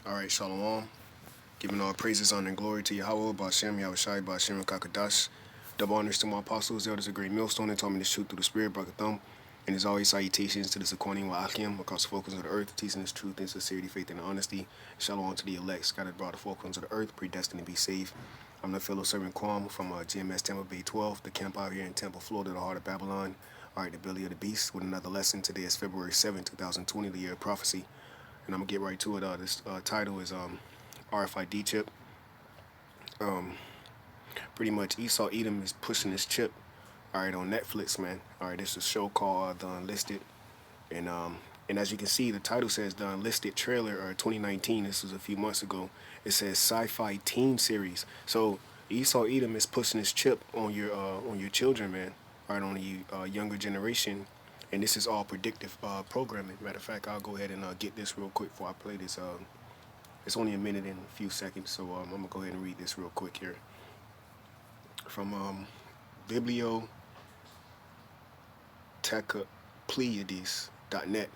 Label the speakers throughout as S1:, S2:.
S1: All right, Shalom. Giving all praises, honor, and glory to Yahweh, Bashem, Yahushai, Bashem, and Kakadash. Double honors to my apostles, elders, a great millstone, and taught me the truth through the Spirit, Brakathum. And as always, salutations to the Sequanian wa Akim, across the four corners of the earth, teaching this truth in sincerity, faith, and honesty. Shalom to the elect, scattered abroad the four corners of the earth, predestined to be saved. I'm the fellow servant Quam from GMS Tampa Bay 12, the camp out here in Tampa, Florida, the heart of Babylon. All right, the belly of the beast, with another lesson. Today is February 7, 2020, the year of prophecy. And I'm going to get right to it. This title is RFID chip. Pretty much Esau Edom is pushing this chip, all right, on Netflix, man. All right, this is a show called The Unlisted. And as you can see, the title says The Unlisted Trailer, 2019. This was a few months ago. It says Sci-Fi Teen Series. So Esau Edom is pushing this chip on your children, man. All right, on the younger generation. And this is all predictive programming. Matter of fact, I'll go ahead and get this real quick before I play this. It's only a minute and a few seconds, so I'm going to go ahead and read this real quick here. From bibliotechapleiades.net.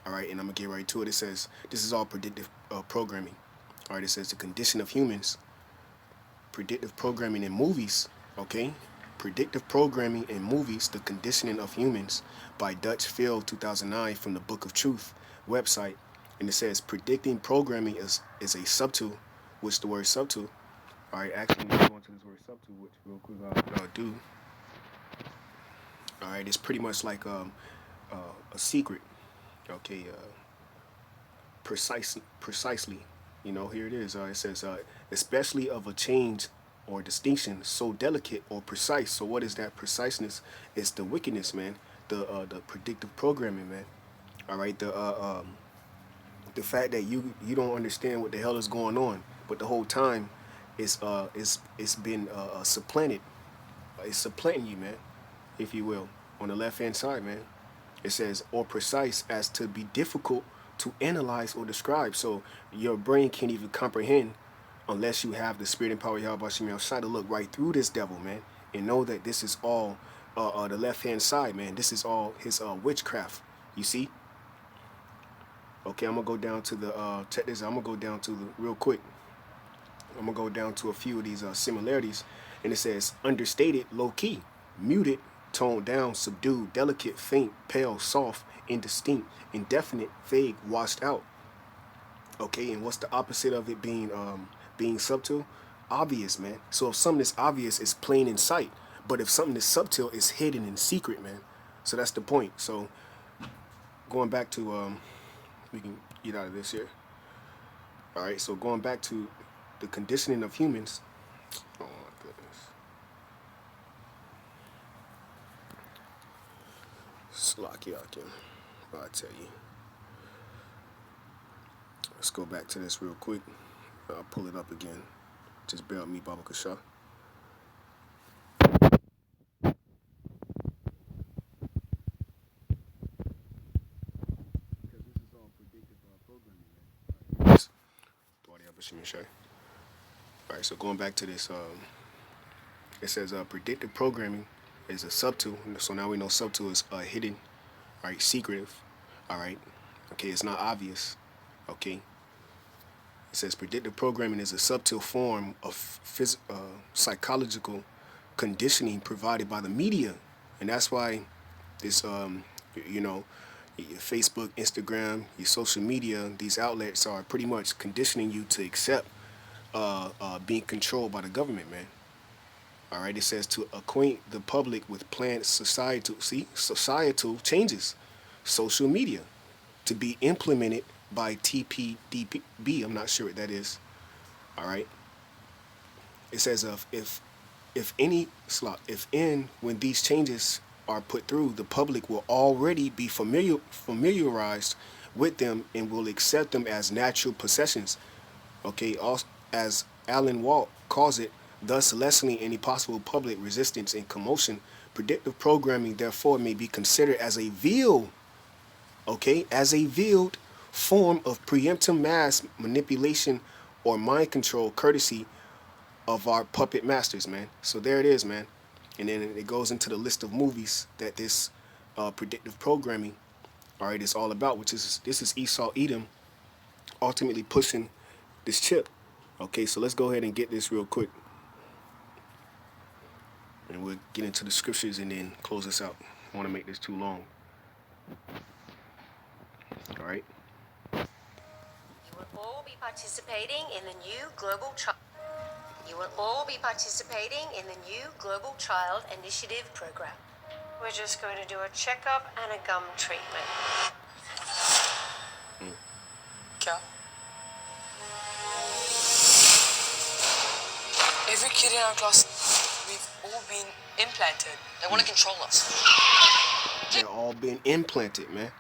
S1: All right, and I'm going to get right to it. It says, this is all predictive programming. All right, it says the condition of humans, predictive programming in movies, okay? Predictive Programming in Movies, The Conditioning of Humans by Dutch Phil 2009 from the Book of Truth website. And it says predicting programming is a subtool, which the word subtool. All right, actually, let's go into this word subtool, which real quick I'll do. All right, it's pretty much like a secret. Okay, precisely. You know, here it is. It says, especially of a change or distinction so delicate or precise. So what is that preciseness? It's the wickedness, man. The predictive programming, man. All right, the fact that you don't understand what the hell is going on, but the whole time it's been supplanted. It's supplanting you, man, if you will. On the left hand side, man, it says or precise as to be difficult to analyze or describe. So your brain can't even comprehend unless you have the spirit and power of Yahweh Shem Yahushua to look right through this devil, man, and know that this is all the left hand side, man. This is all his witchcraft. You see? Okay, I'm gonna go down to the check this. I'm gonna go down to the real quick. I'm gonna go down to a few of these similarities, and it says understated, low key, muted, toned down, subdued, delicate, faint, pale, soft, indistinct, indefinite, vague, washed out. Okay, and what's the opposite of it being subtle? Obvious, man. So if something is obvious, it's plain in sight. But if something is subtle, it's hidden in secret, man. So that's the point. So going back to we can get out of this here. All right, so going back to the conditioning of humans. Oh my goodness. Slakiakim. I tell you. Let's go back to this real quick. I'll pull it up again. Just bear with me, Baba Kasha. Because this is all predictive programming, man. All right, so going back to this, it says predictive programming is a subtool. So now we know subtool is hidden, all right, secretive, all right. Okay, it's not obvious. Okay. It says predictive programming is a subtle form of psychological conditioning provided by the media, and that's why this, you know, your Facebook, Instagram, your social media, these outlets are pretty much conditioning you to accept being controlled by the government, man. All right, it says to acquaint the public with planned societal changes, social media, to be implemented by TPDB. I'm not sure what that is. All right. It says when these changes are put through, the public will already be familiarized with them and will accept them as natural possessions. Okay, also, as Alan Walt calls it, thus lessening any possible public resistance and commotion. Predictive programming, therefore, may be considered as a veiled form of preemptive mass manipulation or mind control courtesy of our puppet masters, man. So there it is, man. And then it goes into the list of movies that this predictive programming, all right, is all about, which is this is Esau Edom ultimately pushing this chip. Okay, so let's go ahead and get this real quick. And we'll get into the scriptures and then close this out. I don't want to make this too long. All right.
S2: You will all be participating in the new global You will all be participating in the new Global Child Initiative program. We're just going to do a checkup and a gum treatment.
S3: क्या? Every kid in our class, we've all been implanted. They want to control us.
S1: They're all been implanted, man.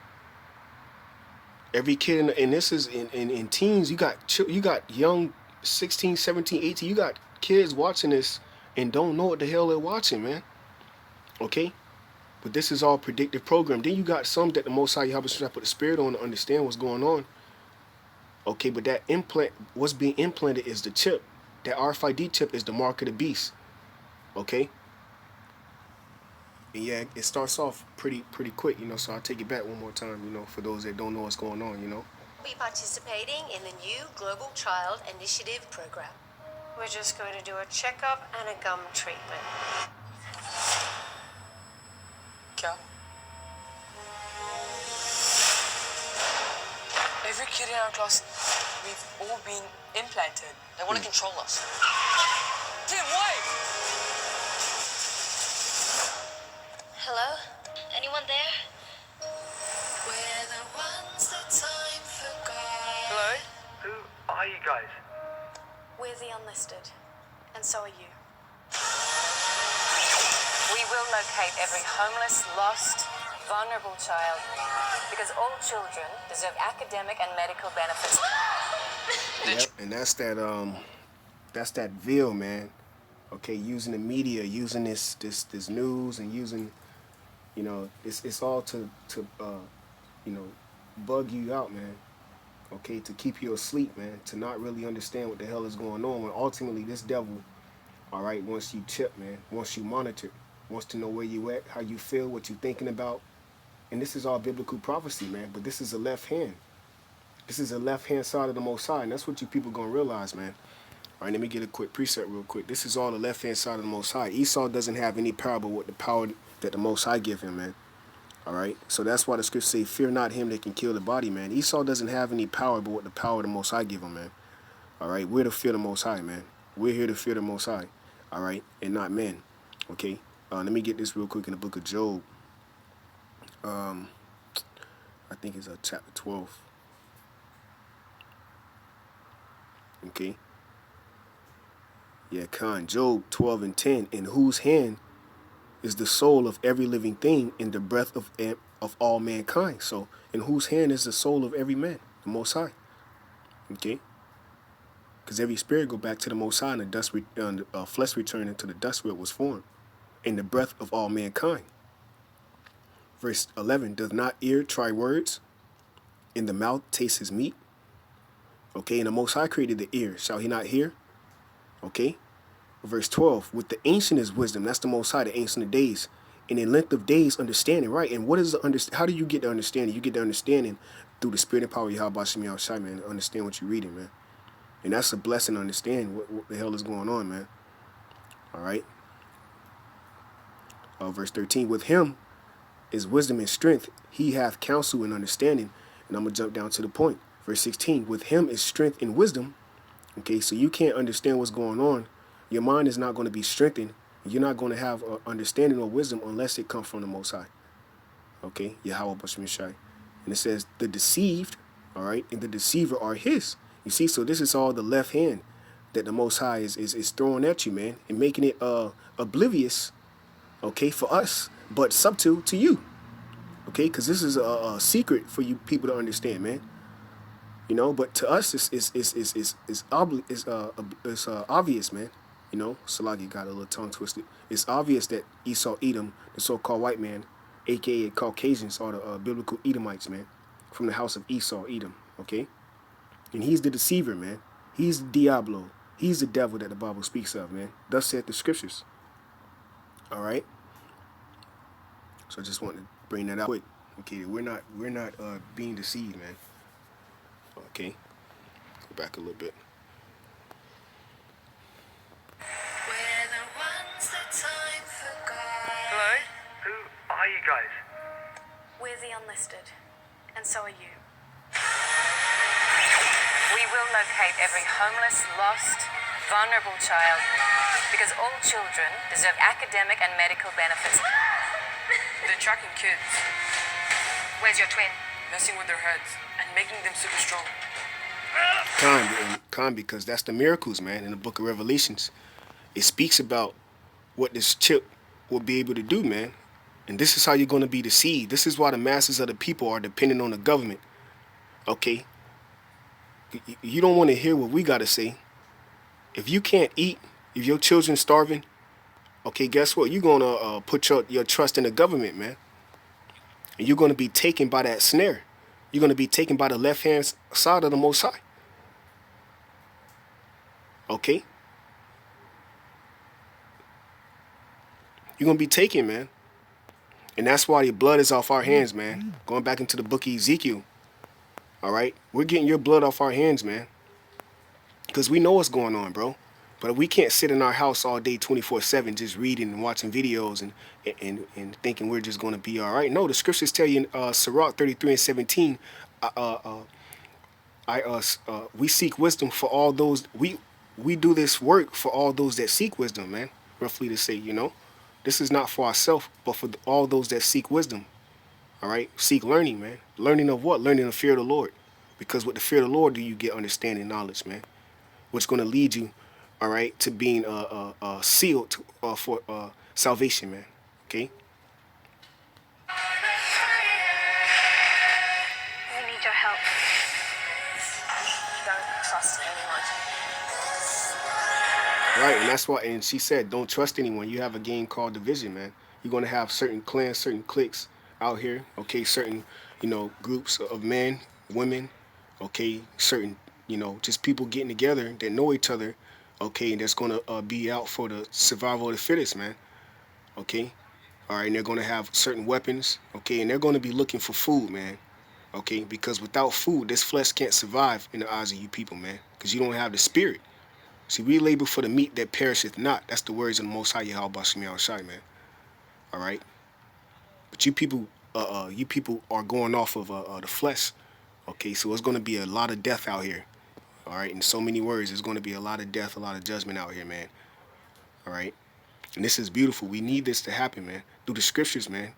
S1: Every kid, and this is in teens, you got young 16, 17, 18, you got kids watching this and don't know what the hell they're watching, man. Okay? But this is all predictive program. Then you got some that the Most High Yahweh should put the spirit on to understand what's going on. Okay, but that implant, what's being implanted is the chip. That RFID chip is the mark of the beast. Okay? And yeah, it starts off pretty quick, you know, so I'll take it back one more time, you know, for those that don't know what's going on, you know.
S2: We'll be participating in the new Global Child Initiative program. We're just going to do a checkup and a gum treatment.
S3: क्या? Every kid in our class, we've all been implanted. They want to control us. Tim, wait!
S2: Hello? Anyone there?
S4: We're the ones that time forgot.
S3: Hello?
S5: Who are you guys?
S2: We're the Unlisted. And so are you.
S6: We will locate every homeless, lost, vulnerable child, because all children deserve academic and medical benefits.
S1: Yep, and that's that veil, man. Okay, using the media, using this news, and using, you know, it's all to you know, bug you out, man. Okay, to keep you asleep, man, to not really understand what the hell is going on, when ultimately this devil, all right, wants you chipped, man, wants you monitored, wants to know where you at, how you feel, what you thinking about. And this is all biblical prophecy, man, but this is a left hand. This is the left-hand side of the Most High, and that's what you people going to realize, man. All right, let me get a quick precept real quick. This is all the left-hand side of the Most High. Esau doesn't have any power but with the power that the Most High give him, man. All right, so that's why the scriptures say, fear not him that can kill the body, man. Esau doesn't have any power but with the power the Most High give him, man. All right, we're to fear the Most High, man. We're here to fear the Most High, all right, and not men, okay? Let me get this real quick in the book of Job. I think it's chapter 12. Okay. Yeah, Job 12 and 10. In whose hand is the soul of every living thing and the breath of all mankind. So, in whose hand is the soul of every man? The Most High. Okay. Because every spirit go back to the Most High, and the dust, flesh returning to the dust where it was formed, and the breath of all mankind. Verse 11. Does not ear try words, and the mouth taste his meat? Okay, and the Most High created the ear. Shall he not hear? Okay. Verse 12. With the ancient is wisdom. That's the Most High, the ancient of days. And in length of days, understanding. Right. And what is the how do you get the understanding? You get the understanding through the spirit and power of Yahweh Shem Yahushai, man. To understand what you're reading, man. And that's a blessing to understand what the hell is going on, man. All right. Verse 13. With him is wisdom and strength. He hath counsel and understanding. And I'm going to jump down to the point. Verse 16, with him is strength and wisdom. Okay, so you can't understand what's going on. Your mind is not going to be strengthened. You're not going to have understanding or wisdom unless it comes from the Most High. Okay, Yahweh Bashim Shai. And it says, the deceived, all right, and the deceiver are his. You see, so this is all the left hand that the Most High is throwing at you, man, and making it oblivious, okay, for us, but subtle to you. Okay, because this is a secret for you people to understand, man. You know, but to us, it's obvious, man. You know, Salagi got a little tongue twisted. It's obvious that Esau, Edom, the so-called white man, a.k.a. Caucasians, are the biblical Edomites, man, from the house of Esau, Edom, okay? And he's the deceiver, man. He's the Diablo. He's the devil that the Bible speaks of, man. Thus saith the scriptures. All right? So I just wanted to bring that out quick. Okay, we're not being deceived, man. Okay, go back a little bit.
S5: guys?
S2: We're the Unlisted, and so are you.
S6: We will locate every homeless, lost, vulnerable child because all children deserve academic and medical benefits.
S3: They're tracking kids,
S6: Where's your twin?
S3: messing with their heads, and making them super strong.
S1: Con, because that's the miracles, man, in the book of Revelations. It speaks about what this chip will be able to do, man. And this is how you're going to be deceived. This is why the masses of the people are dependent on the government. Okay? You don't want to hear what we got to say. If you can't eat, if your children's starving, okay, guess what? You're going to put your trust in the government, man. And you're going to be taken by that snare. You're going to be taken by the left-hand side of the Most High. Okay? You're going to be taken, man. And that's why your blood is off our hands, man. Going back into the book of Ezekiel. All right? We're getting your blood off our hands, man. Because we know what's going on, bro. But we can't sit in our house all day 24/7 just reading and watching videos and thinking we're just going to be all right. No, the scriptures tell you in Sirach 33:17, we seek wisdom for all those, we do this work for all those that seek wisdom, man. Roughly to say, you know. This is not for ourselves, but for all those that seek wisdom. All right? Seek learning, man. Learning of what? Learning the fear of the Lord. Because with the fear of the Lord do you get understanding, knowledge, man. Which going to lead you, all right, to being sealed for salvation, man. Okay?
S2: We need your help.
S3: Don't trust anyone.
S1: Right, and that's why, and she said, don't trust anyone. You have a game called Division, man. You're going to have certain clans, certain cliques out here, okay, certain, groups of men, women, okay, certain, just people getting together that know each other, okay, and that's going to be out for the survival of the fittest, man, okay? All right, and they're going to have certain weapons, okay, and they're going to be looking for food, man, okay, because without food, this flesh can't survive in the eyes of you people, man, because you don't have the spirit. See, we labor for the meat that perisheth not. That's the words of the Most High Yahweh Shem Shai, man. All right? But you people are going off of the flesh. Okay, so it's going to be a lot of death out here. All right? In so many words, there's going to be a lot of death, a lot of judgment out here, man. All right? And this is beautiful. We need this to happen, man. Through the scriptures, man.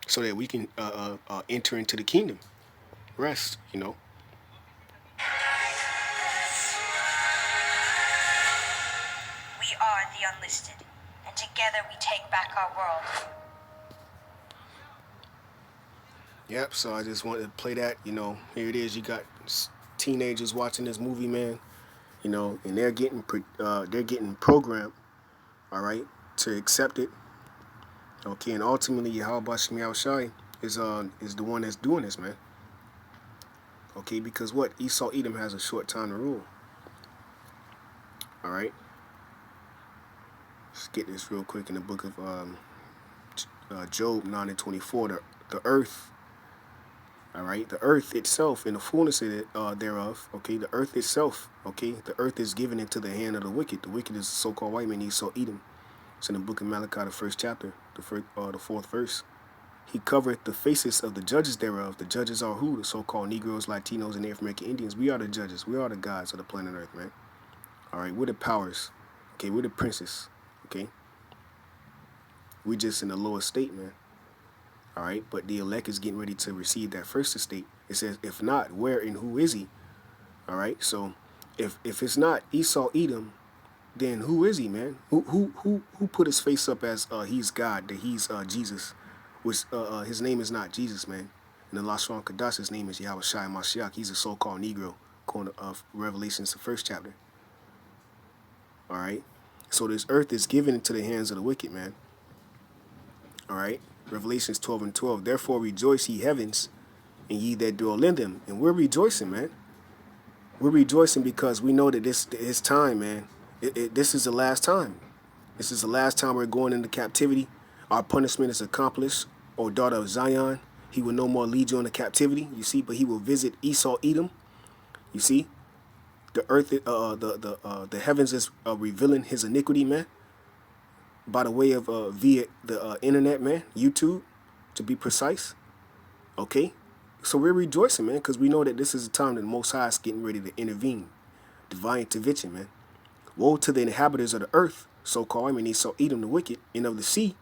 S1: So that we can enter into the kingdom. Rest,
S2: We are the Unlisted, and together we take back our world.
S1: Yep, so I just wanted to play that, here it is. You got teenagers watching this movie, man, and they're getting programmed, all right, to accept it. Okay, and ultimately Yahweh Shem Shai is the one that's doing this, man. Okay, because what? Esau Edom has a short time to rule. All right. Let's get this real quick in the book of Job 9:24. The earth, all right, the earth itself and the fullness of it, thereof, okay, the earth itself, okay, the earth is given into the hand of the wicked. The wicked is the so-called white man, Esau Edom. It's in the book of Malachi, the 1st chapter, the 4th verse. He covereth the faces of the judges thereof. The judges are who? The so-called Negroes, Latinos, and Native American Indians. We are the judges. We are the gods of the planet Earth, man. All right, we're the powers. Okay, we're the princes. Okay? We just in the lower state, man. All right? But the elect is getting ready to receive that first estate. It says, if not, where and who is he? All right? So if it's not Esau Edom, then who is he, man? Who put his face up as he's God, that he's Jesus, which his name is not Jesus, man. In the Lashon Kadash, his name is Yahweh Shai Mashiach. He's a so-called Negro, according to Revelations, the 1st chapter. All right? So this earth is given into the hands of the wicked, man. All right? Revelations 12:12. Therefore rejoice, ye heavens, and ye that dwell in them. And we're rejoicing, man. We're rejoicing because we know that this is time, man. This is the last time. This is the last time we're going into captivity. Our punishment is accomplished. O daughter of Zion, he will no more lead you into captivity. You see, but he will visit Esau Edom. You see, the earth, the heavens is revealing his iniquity, man. By the way of via the internet, man, YouTube. to be precise. Okay? So we're rejoicing, man, because we know that this is a time that the Most High is getting ready to intervene. Divine intervention, man. Woe to the inhabitants of the earth, so-called, I mean Esau, Edom, the wicked, and of the sea,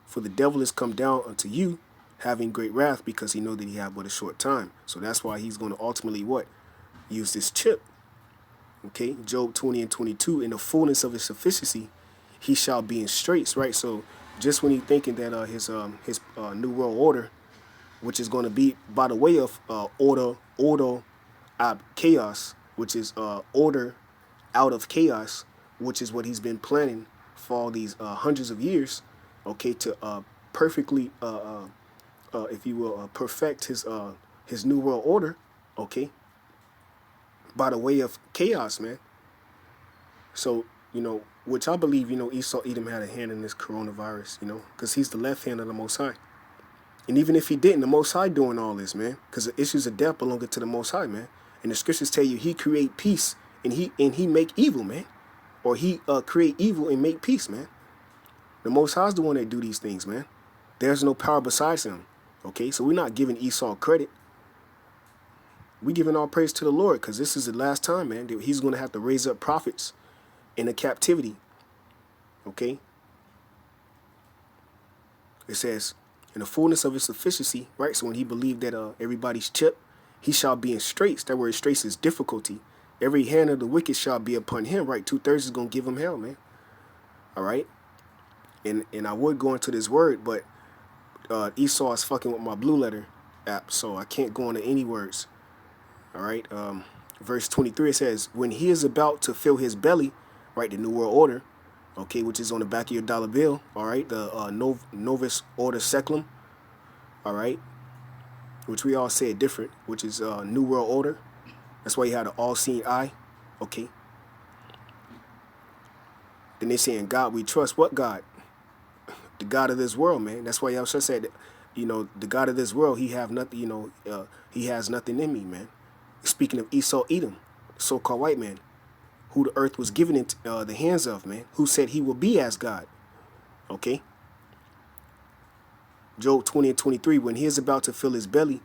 S1: for the devil is come down unto you, having great wrath, because he know that he have but a short time. So that's why he's going to ultimately what? Use this chip. Okay, Job 20 and 22, in the fullness of his sufficiency, he shall be in straits, right? So just when he's thinking that his new world order, which is going to be by the way of order chaos, which is order out of chaos, which is what he's been planning for all these hundreds of years, okay, to perfectly, if you will, perfect his new world order, okay, by the way of chaos, man. So, which I believe, Esau Edom had a hand in this coronavirus, because he's the left hand of the Most High. And even if he didn't, the Most High doing all this, man, because the issues of death belong to the Most High, man. And the scriptures tell you he create peace and he make evil, man, or he create evil and make peace, man. The Most High is the one that do these things, man. There's no power besides him. Okay, so we're not giving Esau credit. We're giving all praise to the Lord, because this is the last time, man, that he's going to have to raise up prophets in a captivity. Okay? It says, in the fullness of his sufficiency, right? So when he believed that everybody's chipped, he shall be in straits. That word straits is difficulty. Every hand of the wicked shall be upon him, right? 2/3 is going to give him hell, man. All right? And I would go into this word, but Esau is fucking with my Blue Letter app, so I can't go into any words. All right? Verse 23, it says, when he is about to fill his belly, right, the New World Order, okay, which is on the back of your dollar bill, all right, the Novus Order Seclum, all right, which we all say it different, which is New World Order. That's why you had an all-seeing eye, okay. Then they say, in God we trust. What God? The God of this world, man. That's why y'all should say that, the God of this world, he have nothing, he has nothing in me, man. Speaking of Esau Edom, so-called white man, who the earth was given into the hands of, man, who said he will be as God. Okay? Job 20 and 23, when he is about to fill his belly,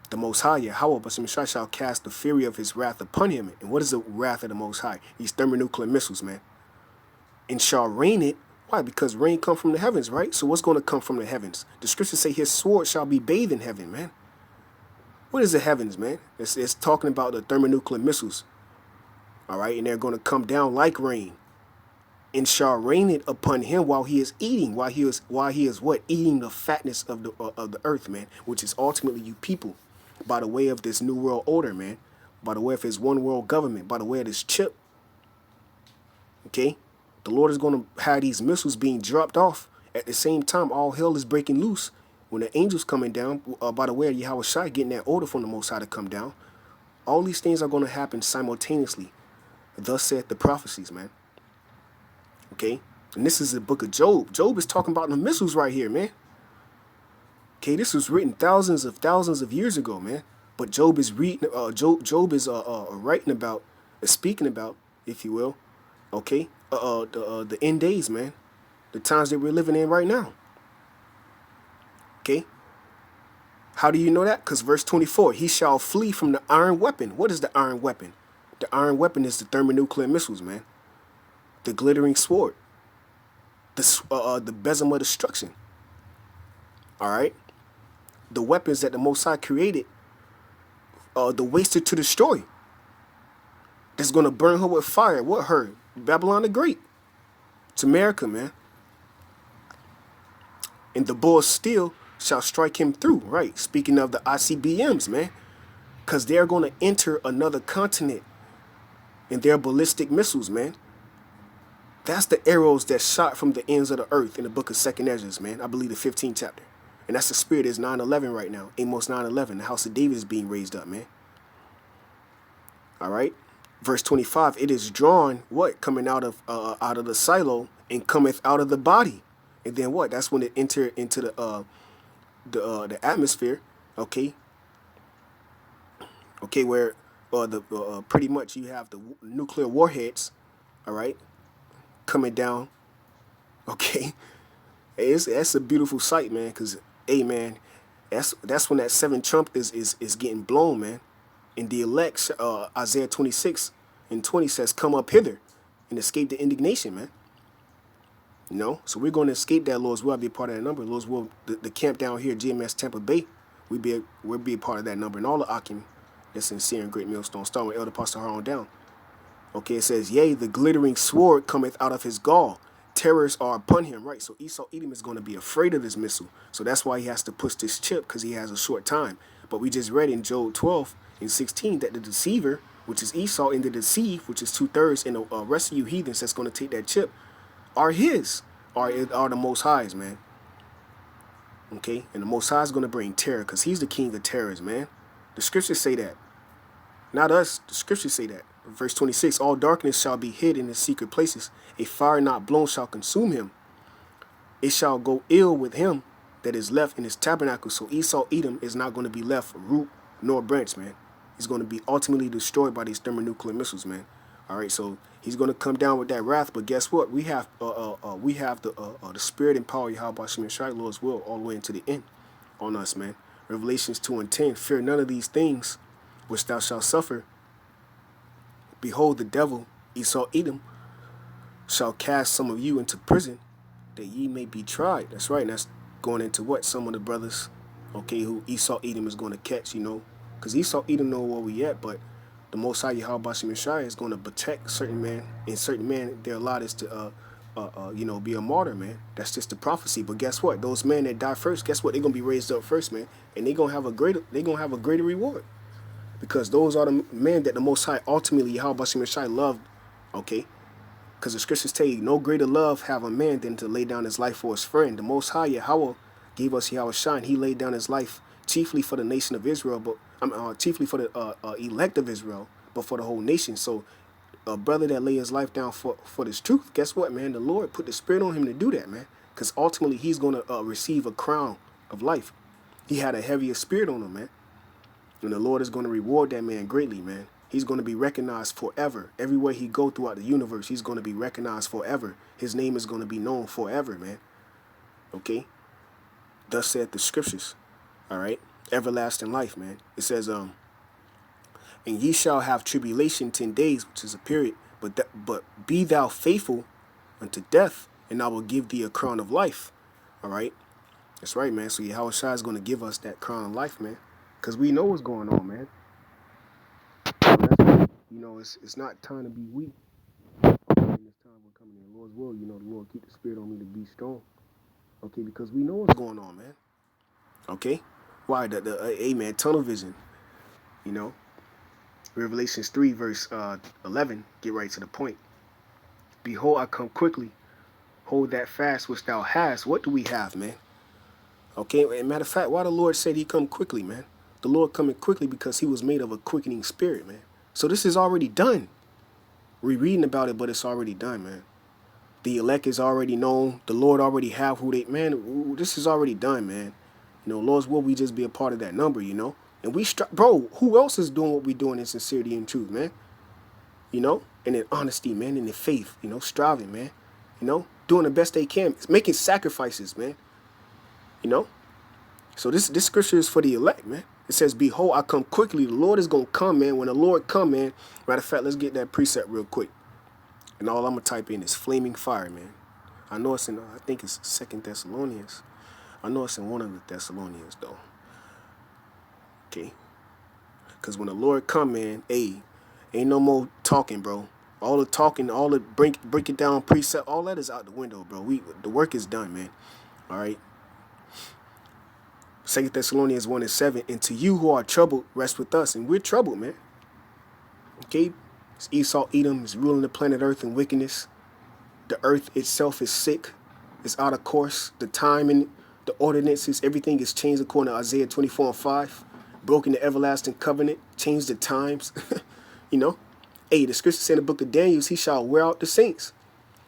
S1: the Most High, Yahweh, but some shall cast the fury of his wrath upon him. And what is the wrath of the Most High? These thermonuclear missiles, man. And shall rain it. Why? Because rain come from the heavens, right? So what's going to come from the heavens? The scriptures say his sword shall be bathed in heaven, man. What is the heavens, man? It's talking about the thermonuclear missiles. All right, and they're going to come down like rain, and shall rain it upon him while he is eating, while he is what, eating the fatness of the earth, man, which is ultimately you people, by the way of this new world order, man, by the way of his one world government, by the way of this chip. Okay, the Lord is going to have these missiles being dropped off at the same time. All hell is breaking loose when the angels coming down, by the way of Yahweh Shai, getting that order from the Most High to come down. All these things are going to happen simultaneously. Thus saith the prophecies, man. Okay? And this is the book of Job. Job is talking about the missiles right here, man. Okay, this was written thousands of years ago, man. But Job is reading, Job is writing about, speaking about, if you will, okay, the end days, man. The times that we're living in right now. Okay? How do you know that? Because verse 24, he shall flee from the iron weapon. What is the iron weapon? The iron weapon is the thermonuclear missiles, man. The glittering sword. The besom of destruction. All right? The weapons that the Most High created, the wasted to destroy. That's going to burn her with fire. What her? Babylon the Great. It's America, man. And the bull steel shall strike him through, right? Speaking of the ICBMs, man. Because they're going to enter another continent in their ballistic missiles, man. That's the arrows that shot from the ends of the earth in the book of 2nd Ezra, man. I believe the 15th chapter. And that's the spirit is 9/11 right now. Amos 9/11. The house of David is being raised up, man. All right. Verse 25. It is drawn, what? Coming out of the silo and cometh out of the body. And then what? That's when it entered into the atmosphere. Okay. Okay, where pretty much you have the nuclear warheads. All right. Coming down. Okay. That's a beautiful sight, man, because, hey, man, That's when that seventh trumpet is getting blown, man. And the elect, Isaiah 26:20 says, "Come up hither and escape the indignation, man." You know, so we're going to escape that, Lord's will. Be a part of that number, Lord's will. The camp down here, GMS Tampa Bay, we'll be a part of that number, and all the Akim that's sincere and great millstone, starting with Elder Pastor Haron down. Okay, it says, "Yea, the glittering sword cometh out of his gall. Terrors are upon him." Right, so Esau Edom is going to be afraid of this missile. So that's why he has to push this chip, because he has a short time. But we just read in Job 12:16 that the deceiver, which is Esau, and the deceived, which is 2/3, and the rest of you heathens that's going to take that chip, are the Most High's, man. Okay, and the Most High is going to bring terror, because he's the king of terrors, man. The scriptures say that. Not us, the scriptures say that. Verse 26, "All darkness shall be hid in his secret places. A fire not blown shall consume him. It shall go ill with him that is left in his tabernacle." So Esau Edom is not going to be left root nor branch, man. He's going to be ultimately destroyed by these thermonuclear missiles, man. All right, so he's going to come down with that wrath. But guess what? We have the spirit and power of Yahweh Shem Yeshai, Lord's will, all the way into the end on us, man. Revelations 2:10, "Fear none of these things which thou shalt suffer. Behold, the devil, Esau Edom, shall cast some of you into prison, that ye may be tried." That's right. And that's going into what some of the brothers, okay, who Esau Edom is going to catch, you know, because Esau Edom know where we at, but the Most High Yahweh Shem Yeshai is going to protect certain man, and certain man their lot is to be a martyr, man. That's just the prophecy. But guess what? Those men that die first, guess what? They're gonna be raised up first, man, and they're gonna have a greater reward. Because those are the men that the Most High ultimately Yahweh Shem Yeshai loved, okay? Because the scriptures tell you, no greater love have a man than to lay down his life for his friend. The Most High Yahweh gave us Yahweh Shine. He laid down his life chiefly for the nation of Israel, but chiefly for the elect of Israel, but for the whole nation. So a brother that lay his life down for this truth, guess what, man? The Lord put the spirit on him to do that, man. Because ultimately he's going to receive a crown of life. He had a heavier spirit on him, man. And the Lord is going to reward that man greatly, man. He's going to be recognized forever. Everywhere he go throughout the universe, he's going to be recognized forever. His name is going to be known forever, man. Okay? Thus saith the scriptures. All right? Everlasting life, man. It says, "And ye shall have tribulation 10 days, which is a period, but be thou faithful unto death, and I will give thee a crown of life." All right? That's right, man. So Yahweh Shai is going to give us that crown of life, man. Because we know what's going on, man. So that's why, it's not time to be weak. In this time we're coming in the Lord's will, the Lord keep the spirit on me to be strong. Okay, because we know what's going on, man. Okay? Why? Amen. Tunnel vision. Revelations 3, verse 11. Get right to the point. "Behold, I come quickly. Hold that fast which thou hast." What do we have, man? Okay, and matter of fact, why the Lord said he come quickly, man? The Lord coming quickly because he was made of a quickening spirit, man. So this is already done. We're reading about it, but it's already done, man. The elect is already known. The Lord already have who they, man, this is already done, man. Lord's will we just be a part of that number, And bro, who else is doing what we doing in sincerity and truth, man? And in honesty, man, and in faith, striving, man. Doing the best they can. Making sacrifices, man. So this scripture is for the elect, man. It says, "Behold, I come quickly." The Lord is going to come, man. When the Lord come, man. Matter of fact, let's get that precept real quick. And all I'm going to type in is flaming fire, man. I know it's I think it's 2 Thessalonians. I know it's in one of the Thessalonians, though. Okay. Because when the Lord come, man, ain't no more talking, bro. All the talking, all the break it down precept, all that is out the window, bro. The work is done, man. All right. 2 Thessalonians 1:7. "And to you who are troubled, rest with us." And we're troubled, man. Okay? It's Esau Edom is ruling the planet Earth in wickedness. The earth itself is sick. It's out of course. The time and the ordinances, everything is changed according to Isaiah 24:5. Broken the everlasting covenant. Changed the times. Hey, the scripture said in the book of Daniel, he shall wear out the saints.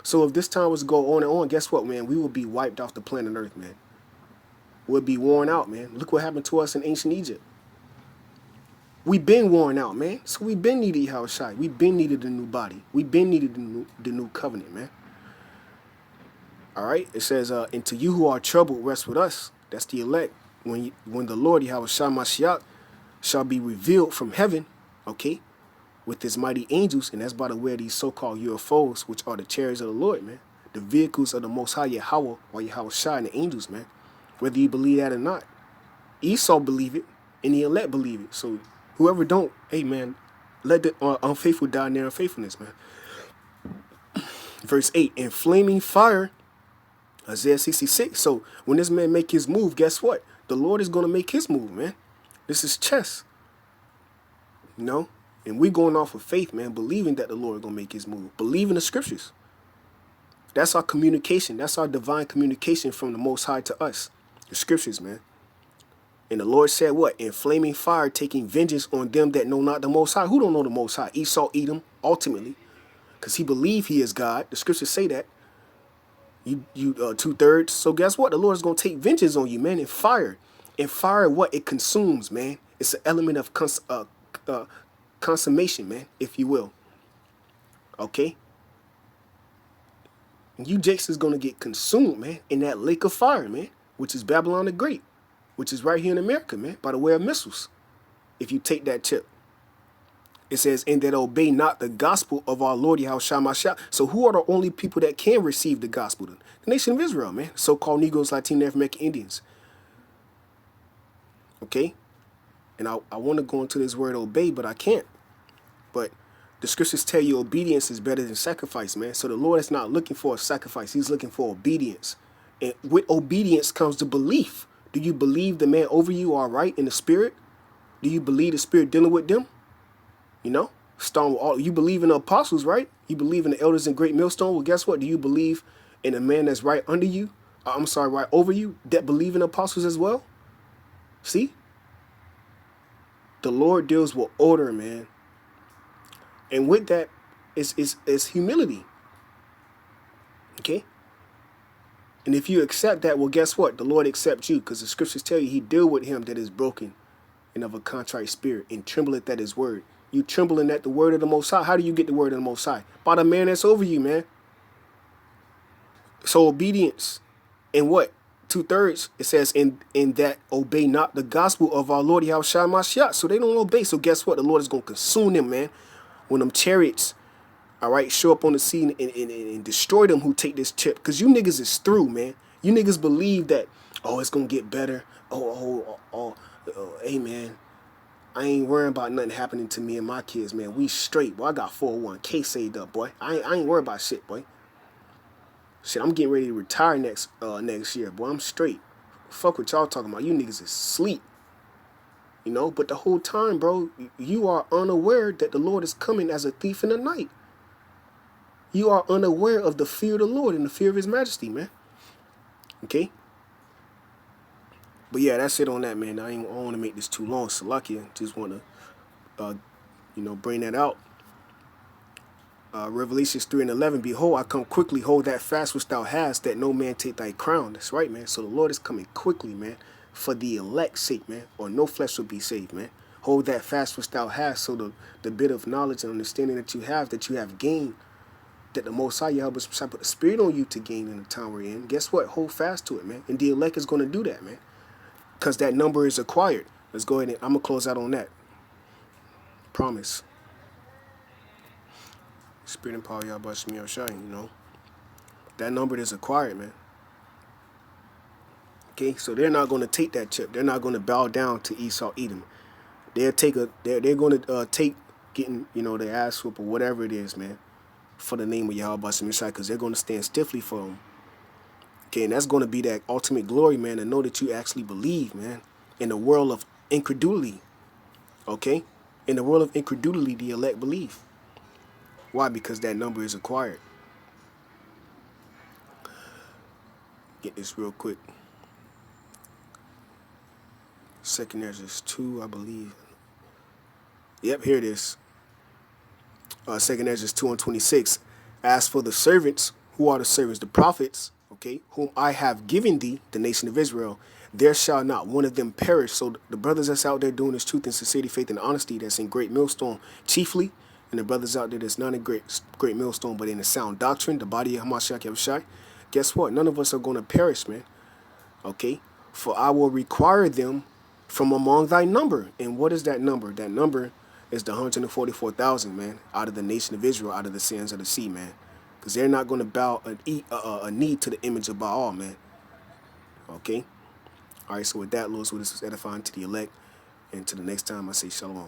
S1: So if this time was to go on and on, guess what, man? We will be wiped off the planet Earth, man. We'll be worn out, man. Look what happened to us in ancient Egypt. We've been worn out, man. So we've been needed Yahweh Shai. We've been needed a new body. We've been needed the new covenant, man. All right? It says, "And to you who are troubled, rest with us." That's the elect. when the Lord Yahweh Shah Mashiach shall be revealed from heaven, okay, with his mighty angels, and that's by the way of these so-called UFOs, which are the chariots of the Lord, man. The vehicles of the Most High Yahweh, or Yahweh Shah, and the angels, man. Whether you believe that or not. Esau believe it, and the elect believe it. So whoever don't, hey, man, let the unfaithful die in their unfaithfulness, man. Verse 8, in flaming fire, Isaiah 66. So when this man make his move, guess what? The Lord is going to make his move, man. This is chess, you know? And we going off of faith, man, believing that the Lord is going to make his move. Believing the scriptures. That's our communication. That's our divine communication from the Most High to us. The scriptures, man. And the Lord said what? In flaming fire, taking vengeance on them that know not the Most High. Who don't know the Most High? Esau, Edom, ultimately. Because he believed he is God. The scriptures say that. You 2/3. So guess what? The Lord is going to take vengeance on you, man, in fire. And fire, what? It consumes, man. It's an element of consummation, man, if you will. Okay? And you Jakes is going to get consumed, man, in that lake of fire, man, which is Babylon the Great, which is right here in America, man, by the way of missiles, if you take that chip. It says, and that obey not the gospel of our Lord Yahweh Shah Mashiach. So who are the only people that can receive the gospel? The nation of Israel, man. So-called Negroes, Latino, African Indians. Okay? And I want to go into this word obey, but I can't. But the scriptures tell you obedience is better than sacrifice, man. So the Lord is not looking for a sacrifice. He's looking for obedience. And with obedience comes the belief. Do you believe the man over you are right in the spirit? Do you believe the spirit dealing with them? You know, you believe in the apostles, right? You believe in the elders in Great Millstone. Well, guess what? Do you believe in a man that's right under you? Right over you that believe in apostles as well? See? The Lord deals with order, man. And with that is humility. Okay? And if you accept that, well, guess what? The Lord accepts you, because the scriptures tell you he deal with him that is broken and of a contrite spirit and trembleth at his word. You trembling at the word of the Most High. How do you get the word of the Most High? By the man that's over you, man. So obedience. And what? 2/3, it says, in that obey not the gospel of our Lord Yahweh Shah Mashiach. So they don't obey. So guess what? The Lord is going to consume them, man. When them chariots, all right, show up on the scene and destroy them who take this chip. Because you niggas is through, man. You niggas believe that, oh, it's going to get better. Hey, man. I ain't worrying about nothing happening to me and my kids, man. We straight, boy. I got 401k saved up, boy. I ain't worried about shit, boy. Shit, I'm getting ready to retire next year, boy. I'm straight. Fuck what y'all talking about. You niggas is asleep. You know, but the whole time, bro, you are unaware that the Lord is coming as a thief in the night. You are unaware of the fear of the Lord and the fear of his majesty, man. Okay? But yeah, that's it on that, man. I don't want to make this too long. Salakia, just want to, bring that out. Revelations 3:11. Behold, I come quickly. Hold that fast which thou hast, that no man take thy crown. That's right, man. So the Lord is coming quickly, man, for the elect's sake, man, or no flesh will be saved, man. Hold that fast which thou hast. So the bit of knowledge and understanding that you have gained, that the Most High Yahweh put the Spirit on you to gain in the time we're in. Guess what? Hold fast to it, man. And the elect is going to do that, man. Because that number is acquired. Let's go ahead and I'm going to close out on that. Promise. Spirit and power, Yahweh Shemir Shine, you know. That number is acquired, man. Okay, so they're not going to take that chip. They're not going to bow down to Esau, Edom. They're going to take getting, their ass whoop or whatever it is, man, for the name of Yahweh Shemir Shine, because they're going to stand stiffly for them. Okay, and that's going to be that ultimate glory, man, to know that you actually believe, man, in the world of incredulity. Okay? In the world of incredulity, the elect believe. Why? Because that number is acquired. Get this real quick. 2nd Ezra 2, I believe. Yep, here it is. 2nd Ezra 2:26. As for the servants, who are the servants? The prophets, okay, whom I have given thee, the nation of Israel, there shall not one of them perish. So the brothers that's out there doing this truth and sincerity, faith, and honesty, that's in Great Millstone chiefly, and the brothers out there that's not in great Millstone, but in the sound doctrine, the body of Hamashiach Yahushai, guess what? None of us are going to perish, man. Okay? For I will require them from among thy number. And what is that number? That number is the 144,000, man, out of the nation of Israel, out of the sands of the sea, man. Because they're not going to bow a knee to the image of Baal, man. Okay? All right, so with that, Lord, so this was edifying to the elect. And to the next time, I say shalom.